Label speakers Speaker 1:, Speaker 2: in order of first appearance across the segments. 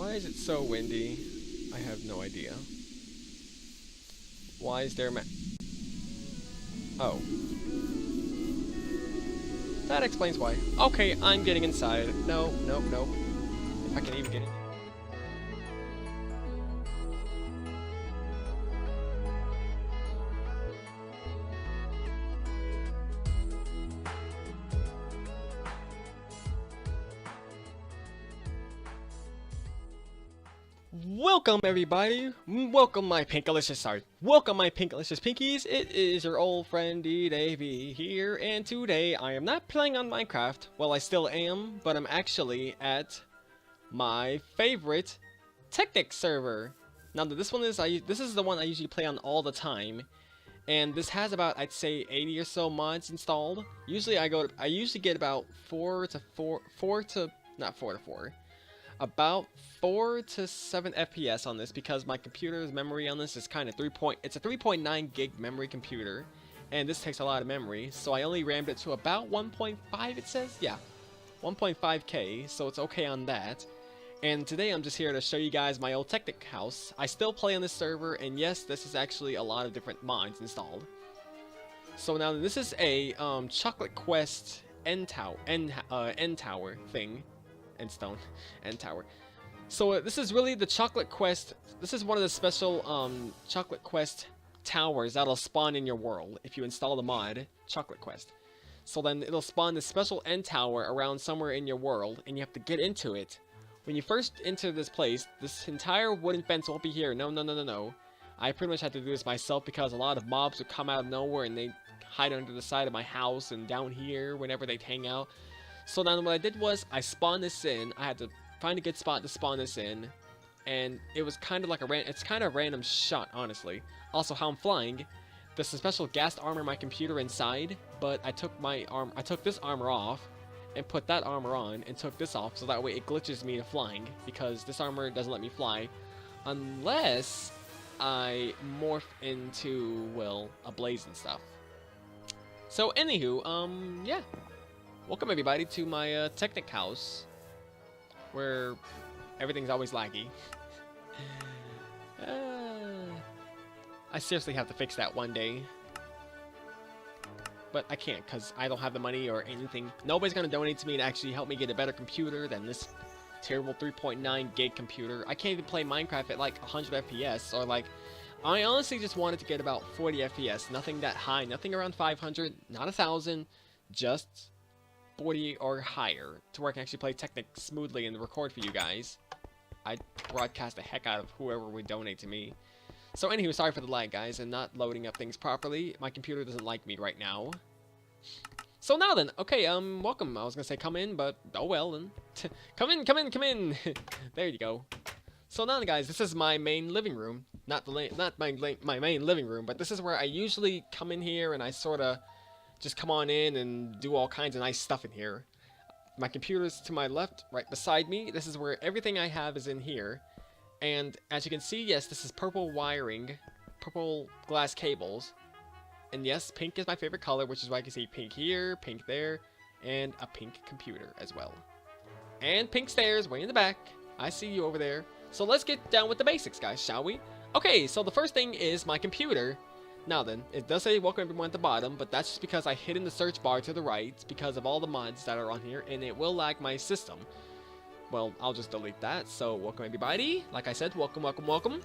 Speaker 1: Why is it so windy? I have no idea. Why is there Oh. That explains why. Okay, I'm getting inside. No, nope, nope. If I can even get in. Welcome everybody! Welcome my pinkalicious pinkies! It is your old friend D-Davey here, and today I am not playing on Minecraft. Well, I still am, but I'm actually at my favorite Technic server. Now this is the one I usually play on all the time, and this has about, I'd say, 80 or so mods installed. Usually I usually get about 4 to 7 FPS on this, because my computer's memory on this is kind of it's a 3.9 gig memory computer, and this takes a lot of memory, so I only rammed it to about 1.5, it says? Yeah, 1.5K, so it's okay on that. And today I'm just here to show you guys my old Technic house. I still play on this server, and yes, this is actually a lot of different mods installed. So now this is a Chocolate Quest end tower thing. End tower. So this is really the Chocolate Quest. This is one of the special Chocolate Quest towers that'll spawn in your world if you install the mod Chocolate Quest. So then it'll spawn this special end tower around somewhere in your world, and you have to get into it. When you first enter this place, this entire wooden fence won't be here. No. I pretty much had to do this myself, because a lot of mobs would come out of nowhere and they hide under the side of my house and down here whenever they'd hang out. So then what I did was I spawned this in. I had to find a good spot to spawn this in, and it was kind of like it's kind of a random shot, honestly. Also, how I'm flying, there's a special gas armor in my computer inside, but I took this armor off and put that armor on and took this off, so that way it glitches me to flying, because this armor doesn't let me fly unless I morph into, well, a blaze and stuff. So anywho, yeah. Welcome everybody to my Technic house, where everything's always laggy. I seriously have to fix that one day, but I can't, because I don't have the money or anything. Nobody's gonna donate to me to actually help me get a better computer than this terrible 3.9 gig computer. I can't even play Minecraft at like 100 FPS, or like, I honestly just wanted to get about 40 FPS, nothing that high, nothing around 500, not 1,000, just 40 or higher, to where I can actually play Technic smoothly and record for you guys. I broadcast the heck out of whoever would donate to me. So anywho, sorry for the lag, guys, and not loading up things properly. My computer doesn't like me right now. So now then, okay, welcome. I was gonna say come in, but oh well, and come in. There you go. So now, guys, this is my main living room. Not my main living room, but this is where I usually come in here, and I sorta just come on in and do all kinds of nice stuff in here. My computer's to my left, right beside me. This is where everything I have is in here. And as you can see, yes, this is purple wiring, purple glass cables. And yes, pink is my favorite color, which is why you can see pink here, pink there, and a pink computer as well. And pink stairs way in the back. I see you over there. So let's get down with the basics, guys, shall we? Okay, so the first thing is my computer. Now then, it does say welcome everyone at the bottom, but that's just because I hid in the search bar to the right because of all the mods that are on here, and it will lag my system. Well, I'll just delete that. So welcome everybody. Like I said, welcome.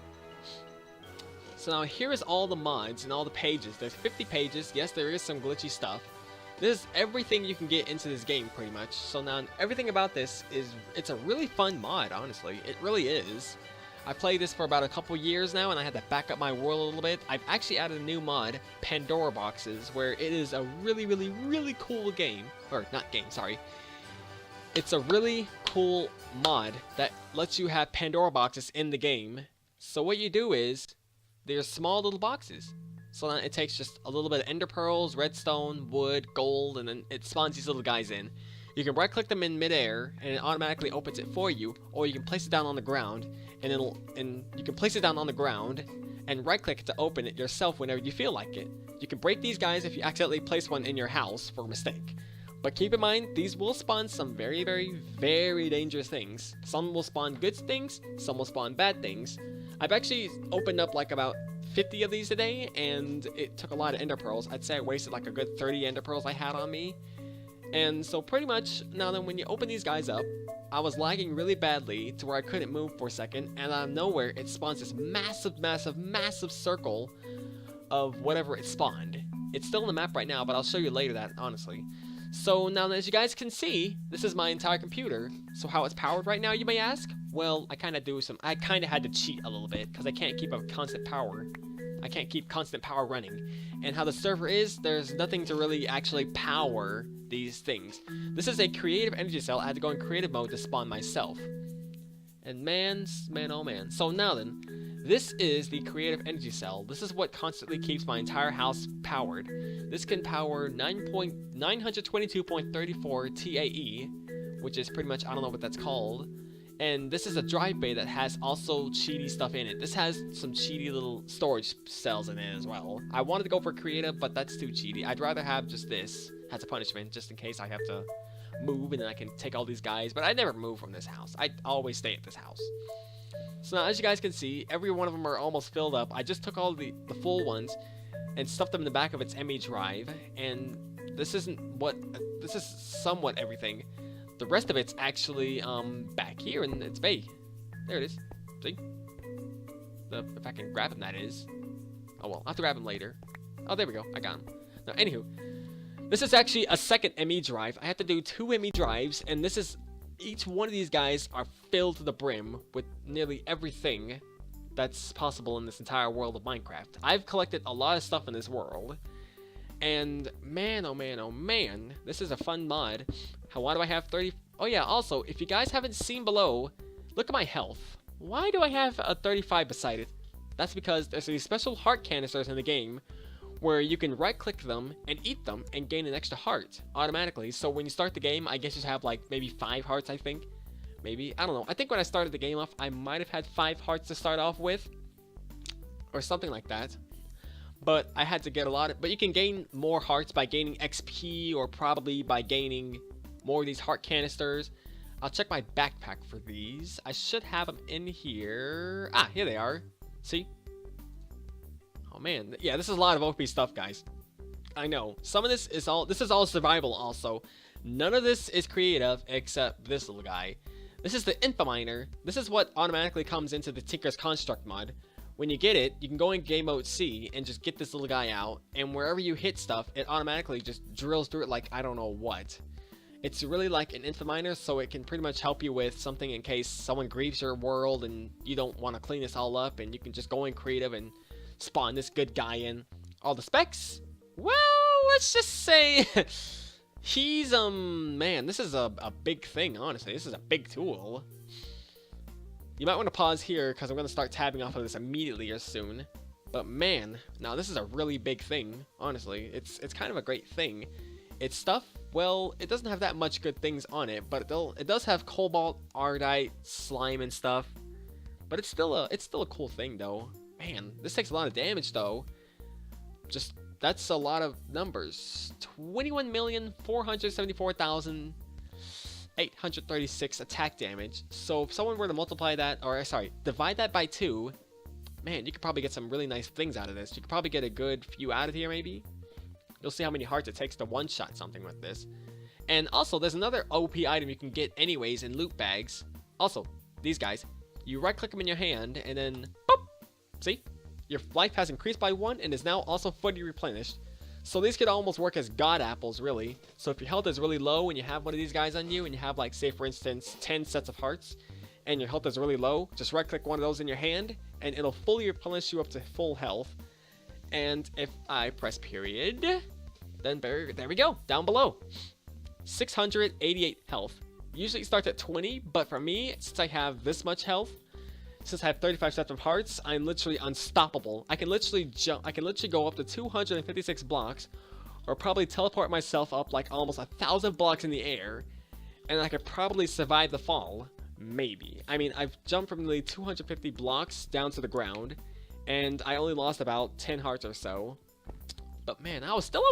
Speaker 1: So now here is all the mods and all the pages. There's 50 pages. Yes, there is some glitchy stuff. This is everything you can get into this game pretty much. So now everything about this it's a really fun mod, honestly. It really is. I played this for about a couple years now, and I had to back up my world a little bit. I've actually added a new mod, Pandora Boxes, where it is a really cool game. Or, not game, sorry. It's a really cool mod that lets you have Pandora Boxes in the game. So what you do is, they're small little boxes. So then it takes just a little bit of ender pearls, redstone, wood, gold, and then it spawns these little guys in. You can right click them in midair and it automatically opens it for you, or you can place it down on the ground and you can place it down on the ground and right click to open it yourself whenever you feel like it. You can break these guys if you accidentally place one in your house for a mistake. But keep in mind, these will spawn some very, very, very dangerous things. Some will spawn good things, some will spawn bad things. I've actually opened up like about 50 of these today, and it took a lot of ender pearls. I'd say I wasted like a good 30 ender pearls I had on me. And so pretty much, now then when you open these guys up, I was lagging really badly to where I couldn't move for a second, and out of nowhere, it spawns this massive, massive, massive circle of whatever it spawned. It's still in the map right now, but I'll show you later that, honestly. So now, as you guys can see, this is my entire computer. So how it's powered right now, you may ask? Well, I kind of had to cheat a little bit, because I can't keep a constant power. I can't keep constant power running. And how the server is, there's nothing to really actually power these things. This is a creative energy cell. I had to go in creative mode to spawn myself. And man, oh man. So now then, this is the creative energy cell. This is what constantly keeps my entire house powered. This can power 922.34 TAE, which is pretty much, I don't know what that's called. And this is a drive bay that has also cheaty stuff in it. This has some cheaty little storage cells in it as well. I wanted to go for creative, but that's too cheaty. I'd rather have just this as a punishment, just in case I have to move and then I can take all these guys. But I never move from this house. I always stay at this house. So now, as you guys can see, every one of them are almost filled up. I just took all the full ones and stuffed them in the back of its ME drive. And this is somewhat everything. The rest of it's actually back here in its bay. There it is. See? If I can grab him, that is. Oh well, I'll have to grab him later. Oh, there we go. I got him. Now, anywho, this is actually a second ME drive. I have to do 2 ME drives, and this is each one of these guys are filled to the brim with nearly everything that's possible in this entire world of Minecraft. I've collected a lot of stuff in this world. And man, oh man, oh man, this is a fun mod. Why do I have 30? Oh yeah, also, if you guys haven't seen below, look at my health. Why do I have a 35 beside it? That's because there's these special heart canisters in the game where you can right click them and eat them and gain an extra heart automatically. So when you start the game, I guess you have like maybe 5 hearts, I think. Maybe, I don't know. I think when I started the game off, I might have had 5 hearts to start off with. Or something like that. But I had to get a lot of, but you can gain more hearts by gaining XP or probably by gaining more of these heart canisters. I'll check my backpack for these. I should have them in here. Ah, here they are. See? Oh man, yeah, this is a lot of OP stuff, guys. I know. Some of this is all survival also. None of this is creative except this little guy. This is the Infominer. This is what automatically comes into the Tinker's Construct mod. When you get it, you can go in game mode C and just get this little guy out, and wherever you hit stuff, it automatically just drills through it like I don't know what. It's really like an Infominer, so it can pretty much help you with something in case someone grieves your world and you don't want to clean this all up, and you can just go in creative and spawn this good guy in. All the specs? Well, let's just say he's, man, this is a big thing, honestly. This is a big tool. You might want to pause here because I'm going to start tabbing off of this immediately or soon. But man, now this is a really big thing, honestly. It's kind of a great thing. Its stuff, well, it doesn't have that much good things on it, but it does have cobalt, ardite, slime and stuff. But it's still a cool thing though. Man, this takes a lot of damage though. Just, that's a lot of numbers. 21,474,836 attack damage. So if someone were to multiply that, or sorry, divide that by 2, man, you could probably get some really nice things out of this. You could probably get a good few out of here, maybe. You'll see how many hearts it takes to one-shot something with this. And also, there's another OP item you can get anyways in loot bags. Also, these guys, you right-click them in your hand, and then, boop! See? Your life has increased by 1 and is now also fully replenished. So these could almost work as god apples, really. So if your health is really low and you have one of these guys on you and you have, like, say for instance 10 sets of hearts and your health is really low, just right click one of those in your hand and it'll fully replenish you up to full health. And if I press period, then there we go, down below, 688 health. Usually it starts at 20, but for me, since I have this much health, since I have 35 sets of hearts, I'm literally unstoppable. I can literally jump. I can literally go up to 256 blocks, or probably teleport myself up like almost 1,000 blocks in the air, and I could probably survive the fall. Maybe. I mean, I've jumped from nearly 250 blocks down to the ground, and I only lost about 10 hearts or so. But man, I was still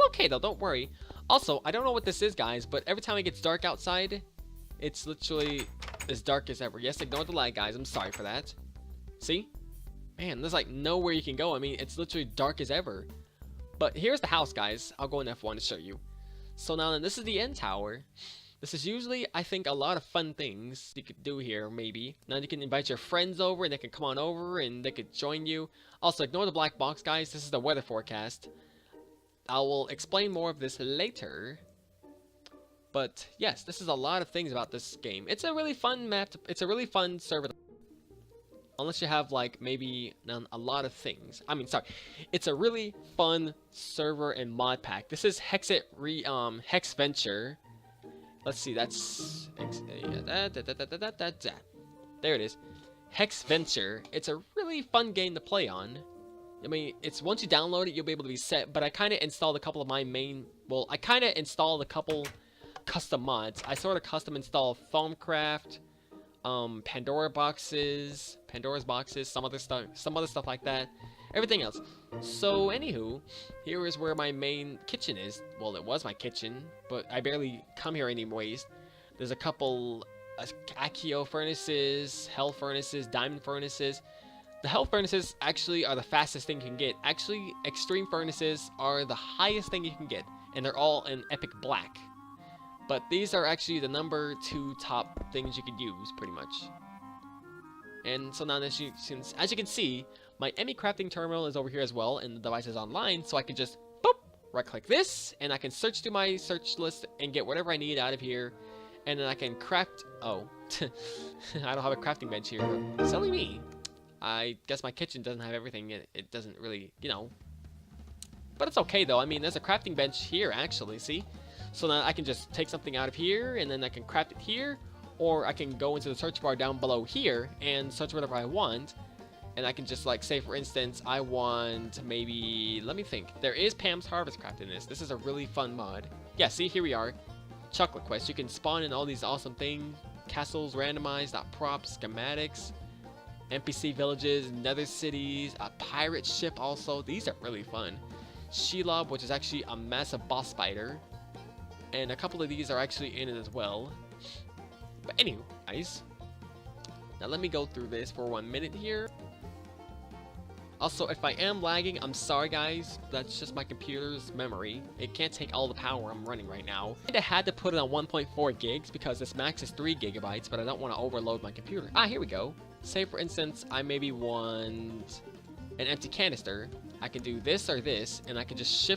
Speaker 1: okay though. Don't worry. Also, I don't know what this is, guys, but every time it gets dark outside, it's literally as dark as ever. Yes, ignore the lag, guys. I'm sorry for that. See? Man, there's like nowhere you can go. I mean, it's literally dark as ever. But here's the house, guys. I'll go in F1 to show you. So now then, this is the end tower. This is usually, I think, a lot of fun things you could do here, maybe. Now you can invite your friends over, and they can come on over, and they could join you. Also, ignore the black box, guys. This is the weather forecast. I will explain more of this later. But, yes, this is a lot of things about this game. It's a really fun map. It's a really fun server. Unless you have, like, maybe a lot of things. I mean, sorry. It's a really fun server and mod pack. This is Hex Venture. Let's see, that's... There it is. Hex Venture. It's a really fun game to play on. I mean, it's once you download it, you'll be able to be set. But I kind of installed a couple of my main... Well, I kind of installed a couple custom mods. I sort of custom installed Foamcraft, Pandora's boxes, some other stuff like that. Everything else. So, anywho, here is where my main kitchen is. Well, it was my kitchen, but I barely come here anyways. There's a couple Accio furnaces, Hell furnaces, Diamond furnaces. The Hell furnaces actually are the fastest thing you can get. Actually, Extreme furnaces are the highest thing you can get, and they're all in Epic Black. But these are actually the number 2 top things you could use, pretty much. And so now, as you can see, my Emmy crafting terminal is over here as well, and the device is online, so I can just, boop, right-click this, and I can search through my search list and get whatever I need out of here, and then I can craft, oh, I don't have a crafting bench here, silly me. I guess my kitchen doesn't have everything, it doesn't really, you know, but it's okay though. I mean, there's a crafting bench here, actually, see? So now I can just take something out of here, and then I can craft it here, or I can go into the search bar down below here, and search whatever I want. And I can just, like, say, for instance, I want maybe... Let me think. There is Pam's Harvest Craft in this. This is a really fun mod. Yeah, see, here we are. Chocolate Quest. You can spawn in all these awesome things. Castles, randomized, props, schematics, NPC villages, nether cities, a pirate ship also. These are really fun. Shelob, which is actually a massive boss spider. And a couple of these are actually in it as well. But anyway, guys. Now let me go through this for 1 minute here. Also, if I am lagging, I'm sorry guys, that's just my computer's memory. It can't take all the power I'm running right now. I had to put it on 1.4 gigs because this max is 3 gigabytes, but I don't want to overload my computer. Ah, here we go. Say for instance, I maybe want an empty canister. I can do this or this, and I can just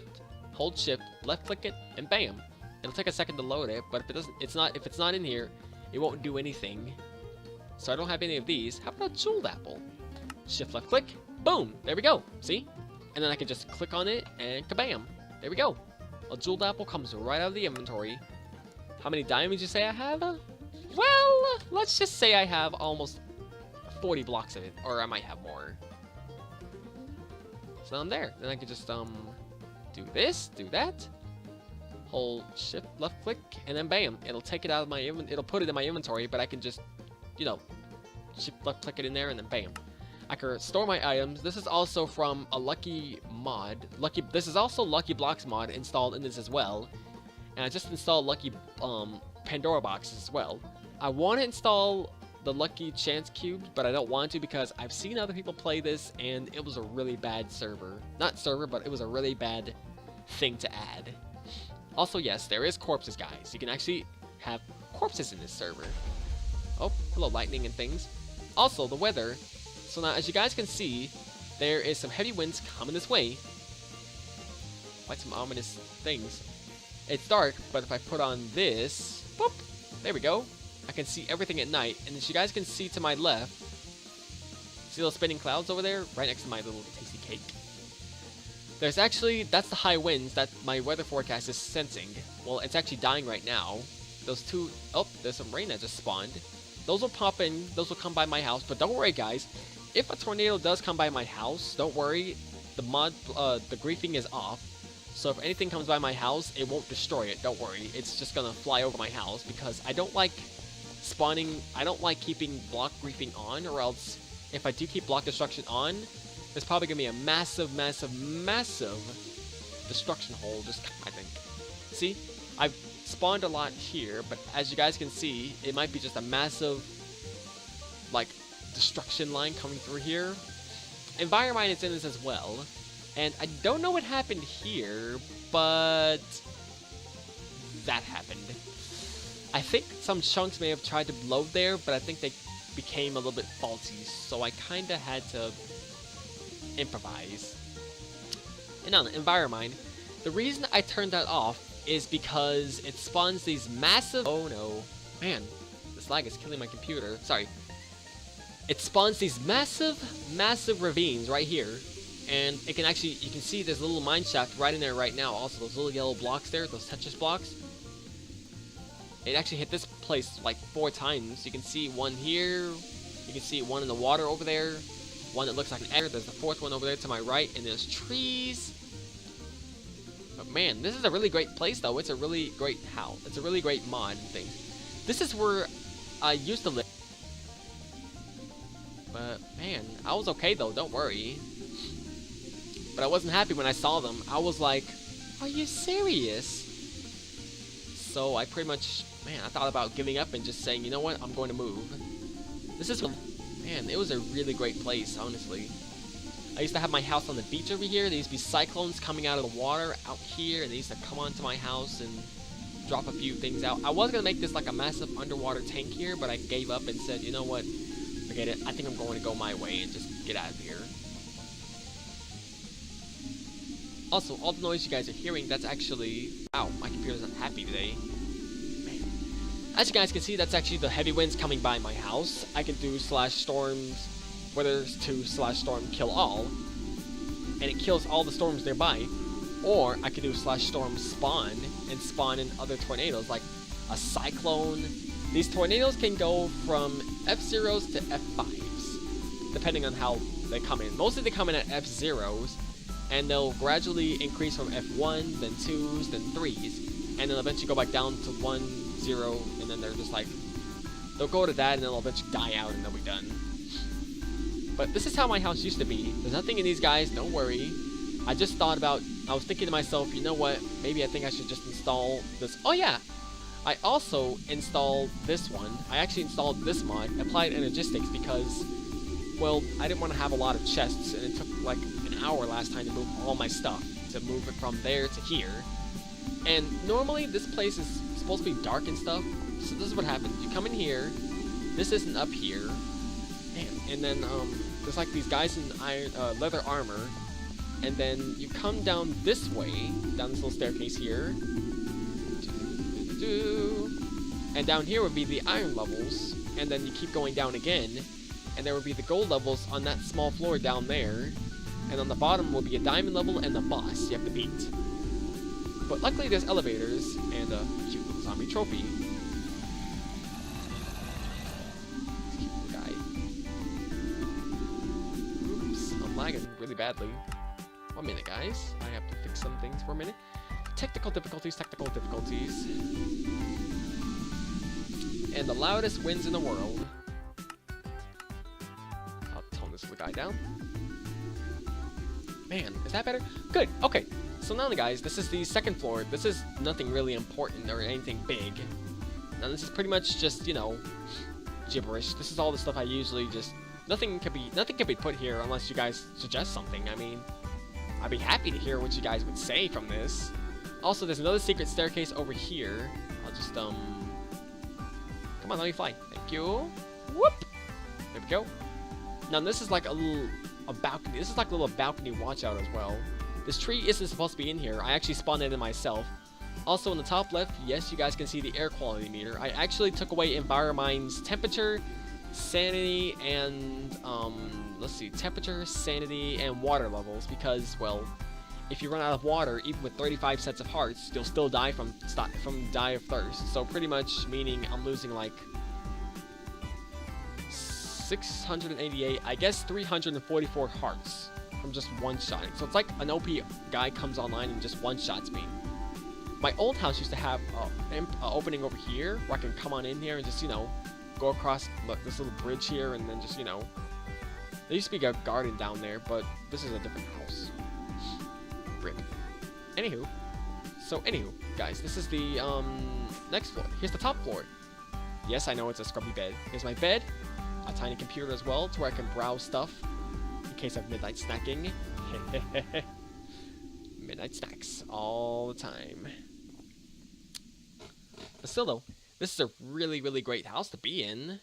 Speaker 1: hold shift, left click it, and bam. It'll take a second to load it, but if it's not in here, it won't do anything. So I don't have any of these. How about a jeweled apple? Shift left click. Boom! There we go. See? And then I can just click on it and kabam! There we go. A jeweled apple comes right out of the inventory. How many diamonds you say I have? Well, let's just say I have almost 40 blocks of it, or I might have more. So I'm there. Then I can just do this, do that. Hold shift left click, and then bam! It'll take it out of my it'll put it in my inventory, but I can just, you know, shift left click it in there, and then bam. I can store my items. This is also from a Lucky mod. This is also Lucky Blocks mod installed in this as well. And I just installed Lucky Pandora boxes as well. I want to install the Lucky Chance cubes, but I don't want to because I've seen other people play this and it was a really bad server. Not server, but it was a really bad thing to add. Also, yes, there is corpses, guys. You can actually have corpses in this server. Oh, hello, lightning and things. Also, the weather. So now, as you guys can see, there is some heavy winds coming this way. Quite some ominous things. It's dark, but if I put on this, boop, there we go. I can see everything at night. And as you guys can see to my left, see those spinning clouds over there? Right next to my little tasty cake. There's actually, that's the high winds that my weather forecast is sensing. Well, it's actually dying right now. Those two, oh, there's some rain that just spawned. Those will pop in, those will come by my house, but don't worry guys. If a tornado does come by my house, don't worry, the griefing is off. So if anything comes by my house, it won't destroy it, don't worry. It's just gonna fly over my house because I don't like keeping block griefing on, or else if I do keep block destruction on, there's probably gonna be a massive, massive, massive destruction hole, just, I think. See, I've spawned a lot here, but as you guys can see, it might be just a massive, like, destruction line coming through here. Environmind is in this as well, and I don't know what happened here, but that happened. I think some chunks may have tried to load there, but I think they became a little bit faulty, so I kinda had to improvise. And on Environmind, the reason I turned that off is because it spawns these massive— oh no, man, this lag is killing my computer, sorry. It spawns these massive ravines right here, and it can actually, you can see there's a little mine shaft right in there right now. Also, those little yellow blocks there, those Tetris blocks. It actually hit this place like 4 times. You can see one here, you can see one in the water over there, one that looks like an egg. There's the 4th one over there to my right, and there's trees. But man, this is a really great place though. It's a really great house. It's a really great mod and things. This is where I used to live. But man, I was okay though, don't worry. But I wasn't happy when I saw them. I was like, are you serious? So I pretty much, man, I thought about giving up and just saying, you know what, I'm going to move. This is, man, it was a really great place, honestly. I used to have my house on the beach over here. There used to be cyclones coming out of the water out here, and they used to come onto my house and drop a few things out. I was going to make this like a massive underwater tank here, but I gave up and said, you know what, forget it. I think I'm going to go my way and just get out of here. Also, all the noise you guys are hearing, that's actually— ow, my computer's not happy today. Man. As you guys can see, that's actually the heavy winds coming by my house. I can do /storms, weathers to /storm kill all, and it kills all the storms nearby. Or I could do /storm spawn and spawn in other tornadoes, like a cyclone. These tornadoes can go from F0s to F5s, depending on how they come in. Mostly they come in at F0s, and they'll gradually increase from F1, then 2s, then 3s, and then eventually go back down to 1, 0, and then they're just like, they'll go to that and then they'll eventually die out and they'll be done. But this is how my house used to be. There's nothing in these guys, don't worry. I just thought about, I was thinking to myself, you know what, maybe I think I should just install this. Oh yeah, I also installed this one. I actually installed this mod, Applied Energistics, because, well, I didn't want to have a lot of chests, and it took like an hour last time to move all my stuff, to move it from there to here. And normally this place is supposed to be dark and stuff, so this is what happens. You come in here, this isn't up here, and then there's like these guys in iron, leather armor, and then you come down this way, down this little staircase here, and down here would be the iron levels, and then you keep going down again, and there would be the gold levels on that small floor down there, and on the bottom will be a diamond level and the boss you have to beat. But luckily there's elevators and a cute little zombie trophy. Cute little guy. Oops, I'm lagging really badly. 1 minute, guys. I have to fix some things for a minute. Technical difficulties. And the loudest winds in the world. I'll tone this little guy down. Man, is that better? Good, okay. So now guys, this is the 2nd floor. This is nothing really important or anything big. Now this is pretty much just, you know, gibberish. This is all the stuff I usually just— nothing can be put here unless you guys suggest something. I mean, I'd be happy to hear what you guys would say from this. Also, there's another secret staircase over here. I'll just, come on, let me fly. Thank you. Whoop! There we go. Now, this is like a balcony. This is like a little balcony watch out as well. This tree isn't supposed to be in here. I actually spawned it in myself. Also, in the top left, yes, you guys can see the air quality meter. I actually took away Environmind's temperature, sanity, and, let's see, temperature, sanity, and water levels, because, well, if you run out of water, even with 35 sets of hearts, you'll still die from die of thirst. So pretty much meaning I'm losing like 688, I guess 344 hearts from just one-shotting. So it's like an OP guy comes online and just one-shots me. My old house used to have an opening over here where I can come on in here and just, you know, go across this little bridge here and then just, you know, there used to be a garden down there, but this is a different house. Rip. Anywho, So anywho, guys, this is the next floor. Here's the top floor. Yes, I know it's a scrubby bed. Here's my bed, a tiny computer as well, to where I can browse stuff in case of midnight snacking. Midnight snacks all the time. But still though, this is a really, really great house to be in.